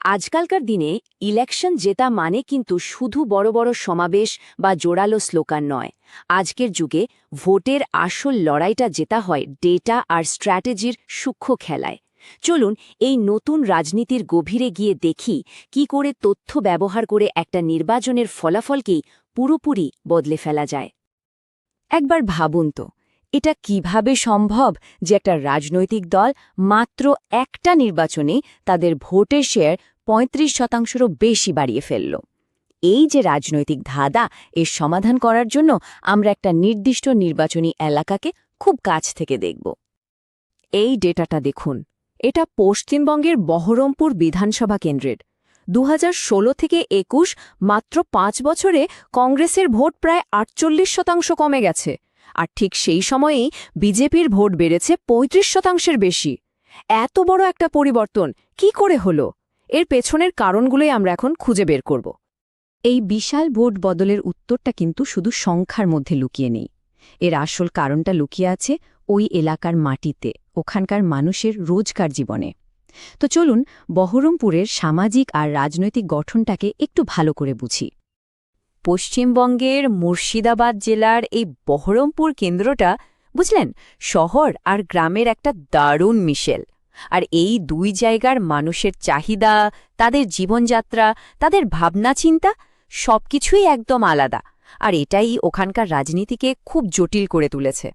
আজকালকার দিনে ইলেকশন জেতা মানে কিন্তু শুধু বড় বড় সমাবেশ বা জোরালো স্লোগান নয়। আজকের যুগে ভোটের আসল লড়াইটা জেতা হয় ডেটা আর স্ট্র্যাটেজির সূক্ষ্ম খেলায়। চলুন এই নতুন রাজনীতির গভীরে গিয়ে দেখি কি করে তথ্য ব্যবহার করে একটা নির্বাচনের ফলাফলকেই পুরোপুরি বদলে ফেলা যায়। একবার ভাবুন তো, এটা কিভাবে সম্ভব যে একটা রাজনৈতিক দল মাত্র একটা নির্বাচনে তাদের ভোটের শেয়ার ৩৫%রও বেশি বাড়িয়ে ফেলল। এই যে রাজনৈতিক ধাঁধা, এর সমাধান করার জন্য আমরা একটা নির্দিষ্ট নির্বাচনী এলাকাকে খুব কাছ থেকে দেখব। এই ডেটাটা দেখুন, এটা পশ্চিমবঙ্গের বহরমপুর বিধানসভা কেন্দ্রের ২০১৬ থেকে ২১ মাত্র ৫ বছরে কংগ্রেসের ভোট প্রায় ৪৮% কমে গেছে, আর ঠিক সেই সময়েই বিজেপির ভোট বেড়েছে ৩৫%-এর বেশি। এত বড় একটা পরিবর্তন কি করে হলো? এর পেছনের কারণগুলোই আমরা এখন খুঁজে বের করব। এই বিশাল ভোট বদলের উত্তরটা কিন্তু শুধু সংখ্যার মধ্যে লুকিয়ে নেই। এর আসল কারণটা লুকিয়ে আছে ওই এলাকার মাটিতে, ওখানকার মানুষের রোজকার জীবনে। তো চলুন বহরমপুরের সামাজিক আর রাজনৈতিক গঠনটাকে একটু ভালো করে বুঝি। পশ্চিমবঙ্গের মুর্শিদাবাদ জেলার এই বহরমপুর কেন্দ্রটা, বুঝলেন, শহর আর গ্রামের একটা দারুণ মিশেল। আর এই দুই জায়গার মানুষের চাহিদা, তাদের জীবনযাত্রা, তাদের ভাবনা চিন্তা সবকিছুই একদম আলাদা। আর এটাই ওখানকার রাজনীতিকে খুব জটিল করে তুলেছে।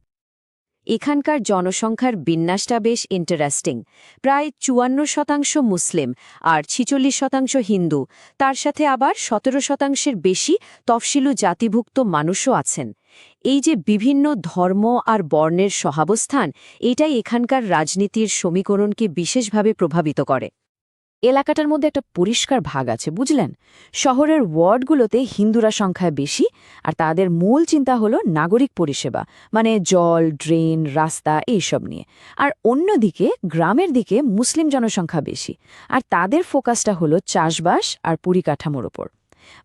এখানকার জনসংখ্যার বিন্যাসটা বেশ ইন্টারেস্টিং। প্রায় ৫৪% মুসলিম আর ৪৬% হিন্দু, তার সাথে আবার ১৭%-এর বেশি তফসিলু জাতিভুক্ত মানুষও আছেন। এই যে বিভিন্ন ধর্ম আর বর্ণের সহাবস্থান, এটাই এখানকার রাজনীতির সমীকরণকে বিশেষভাবে প্রভাবিত করে। এলাকাটার মধ্যে একটা পরিষ্কার ভাগ আছে, বুঝলেন। শহরের ওয়ার্ডগুলোতে হিন্দুরা সংখ্যায় বেশি, আর তাদের মূল চিন্তা হলো নাগরিক পরিষেবা, মানে জল, ড্রেন, রাস্তা এইসব নিয়ে। আর অন্যদিকে গ্রামের দিকে মুসলিম জনসংখ্যা বেশি, আর তাদের ফোকাসটা হলো চাষবাস আর পরিকাঠামোর ওপর।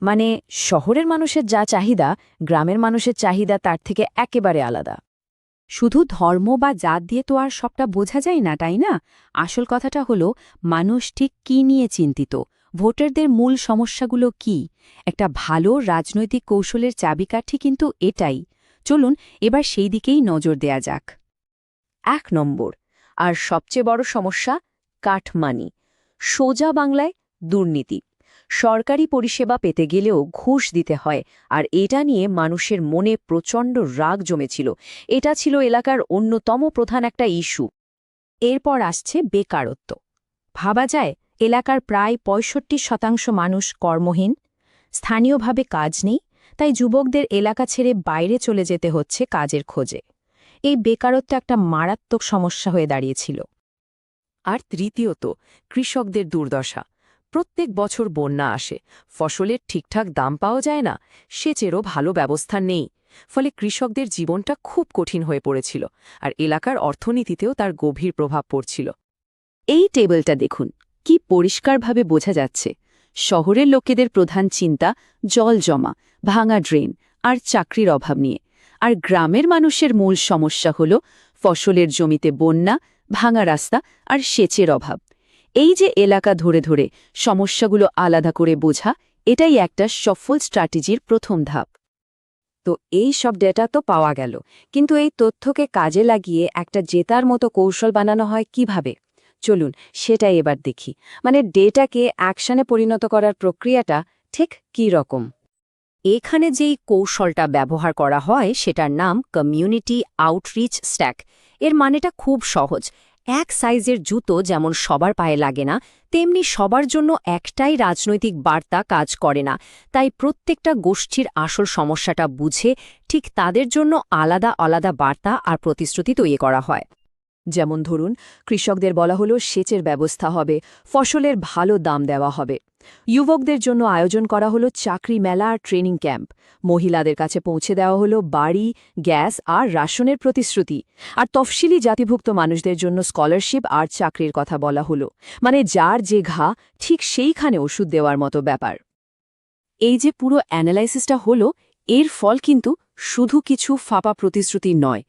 মানে শহরের মানুষের যা চাহিদা, গ্রামের মানুষের চাহিদা তার থেকে একেবারে আলাদা। শুধু ধর্ম বা জাত দিয়ে তো আর সবটা বোঝা যায় না, তাই না? আসল কথাটা হলো মানুষ ঠিক কী নিয়ে চিন্তিত, ভোটারদের মূল সমস্যাগুলো কি। একটা ভালো রাজনৈতিক কৌশলের চাবিকাঠি কিন্তু এটাই। চলুন এবার সেই দিকেই নজর দেয়া যাক। ১ নম্বর, আর সবচেয়ে বড় সমস্যা, কাটমানি। সোজা বাংলায় দুর্নীতি। সরকারি পরিষেবা পেতে গেলেও ঘুষ দিতে হয়, আর এটা নিয়ে মানুষের মনে প্রচণ্ড রাগ জমেছিল। এটা ছিল এলাকার অন্যতম প্রধান একটা ইস্যু। এরপর আসছে বেকারত্ব। ভাবা যায় এলাকার প্রায় ৬৫% মানুষ কর্মহীন, স্থানীয়ভাবে কাজ নেই, তাই যুবকদের এলাকা ছেড়ে বাইরে চলে যেতে হচ্ছে কাজের খোঁজে। এই বেকারত্ব একটা মারাত্মক সমস্যা হয়ে দাঁড়িয়েছিল। আর তৃতীয়ত, কৃষকদের দুর্দশা। প্রত্যেক বছর বন্যা আসে, ফসলের ঠিকঠাক দাম পাওয়া যায় না, সেচেরও ভালো ব্যবস্থা নেই। ফলে কৃষকদের জীবনটা খুব কঠিন হয়ে পড়েছিল, আর এলাকার অর্থনীতিতেও তার গভীর প্রভাব পড়ছিল। এই টেবিলটা দেখুন, কি পরিষ্কারভাবে বোঝা যাচ্ছে শহরের লোকেদের প্রধান চিন্তা জল জমা, ভাঙা ড্রেন আর চাকরির অভাব নিয়ে। আর গ্রামের মানুষের মূল সমস্যা হল ফসলের জমিতে বন্যা, ভাঙা রাস্তা আর সেচের অভাব। এই যে এলাকা ধরে ধরে সমস্যাগুলো আলাদা করে বোঝা, এটাই একটা সফল স্ট্র্যাটেজির প্রথম ধাপ। তো এই সব ডেটা তো পাওয়া গেল, কিন্তু এই তথ্যকে কাজে লাগিয়ে একটা জেতার মতো কৌশল বানানো হয় কিভাবে? চলুন সেটাই এবার দেখি। মানে ডেটাকে অ্যাকশনে পরিণত করার প্রক্রিয়াটা ঠিক কী রকম। এখানে যেই কৌশলটা ব্যবহার করা হয় সেটার নাম কমিউনিটি আউটরিচ স্ট্যাক। এর মানেটা খুব সহজ। এক সাইজের জুতো যেমন সবার পায়ে লাগে না, তেমনি সবার জন্য একটাই রাজনৈতিক বার্তা কাজ করে না। তাই প্রত্যেকটা গোষ্ঠীর আসল সমস্যাটা বুঝে ঠিক তাদের জন্য আলাদা আলাদা বার্তা আর প্রতিশ্রুতি তৈরি করা হয়। যেমন ধরুন, কৃষকদের বলা হলো সেচের ব্যবস্থা হবে, ফসলের ভালো দাম দেওয়া হবে। যুবকদের জন্য আয়োজন করা হলো চাকরি মেলা আর ট্রেনিং ক্যাম্প। মহিলাদের কাছে পৌঁছে দেওয়া হলো বাড়ি, গ্যাস আর রাশনের প্রতিশ্রুতি। আর তফসিলি জাতিভুক্ত মানুষদের জন্য স্কলারশিপ আর চাকরির কথা বলা হলো। মানে যার যে ঘা, ঠিক সেইখানে ওষুধ দেওয়ার মতো ব্যাপার। এই যে পুরো অ্যানালাইসিসটা হলো, এর ফল কিন্তু শুধু কিছু ফাঁপা প্রতিশ্রুতি নয়।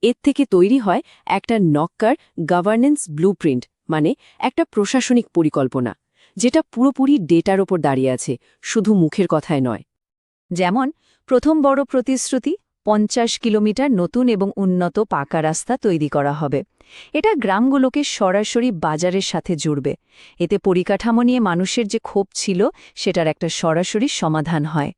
এর থেকে তৈরি হয় একটা নক্কার গভর্নেন্স ব্লুপ্রিন্ট, মানে একটা প্রশাসনিক পরিকল্পনা, যেটা পুরোপুরি ডেটার ওপর দাঁড়িয়ে আছে, শুধু মুখের কথায় নয়। যেমন প্রথম বড় প্রতিশ্রুতি ৫০ কিলোমিটার নতুন এবং উন্নত পাকা রাস্তা তৈরি করা হবে। এটা গ্রামগুলোকে সরাসরি বাজারের সাথে জুড়বে। এতে পরিকাঠামো নিয়ে মানুষের যে ক্ষোভ ছিল সেটার একটা সরাসরি সমাধান হয়।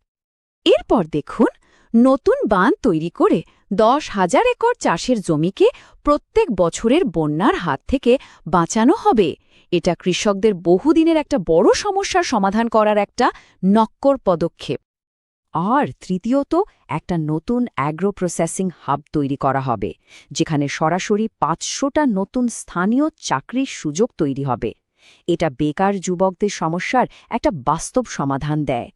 এরপর দেখুন, নতুন বাঁধ তৈরি করে ১০,০০০ একর চাষের জমিকে প্রত্যেক বছরের বন্যার হাত থেকে বাঁচানো হবে। এটা কৃষকদের বহুদিনের একটা বড় সমস্যার সমাধান করার একটা নক্কর পদক্ষেপ। আর তৃতীয়ত, একটা নতুন অ্যাগ্রো প্রসেসিং হাব তৈরি করা হবে, যেখানে সরাসরি ৫০০টা নতুন স্থানীয় চাকরির সুযোগ তৈরি হবে। এটা বেকার যুবকদের সমস্যার একটা বাস্তব সমাধান দেয়।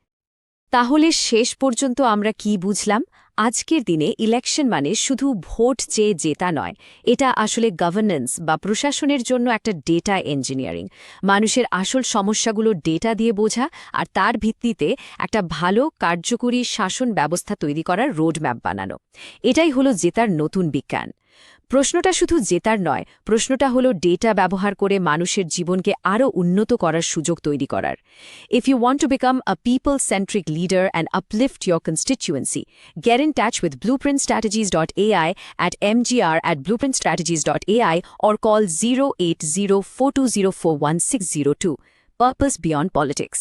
তাহলে শেষ পর্যন্ত আমরা কি বুঝলাম? আজকের দিনে ইলেকশন মানে শুধু ভোট চেয়ে জেতা নয়, এটা আসলে গভর্নেন্স বা প্রশাসনের জন্য একটা ডেটা ইঞ্জিনিয়ারিং। মানুষের আসল সমস্যাগুলো ডেটা দিয়ে বোঝা আর তার ভিত্তিতে একটা ভালো কার্যকরী শাসন ব্যবস্থা তৈরি করার রোডম্যাপ বানানো। এটাই হলো জেতার নতুন বিজ্ঞান। প্রশ্নটা শুধু জেতার নয়, প্রশ্নটা হলো ডেটা ব্যবহার করে মানুষের জীবনকে আরও উন্নত করার সুযোগ তৈরি করার। If you want to become a people-centric leader and uplift your constituency, get in touch with blueprintstrategies.ai at mgr@blueprintstrategies.ai or call 08042041602. Purpose Beyond Politics.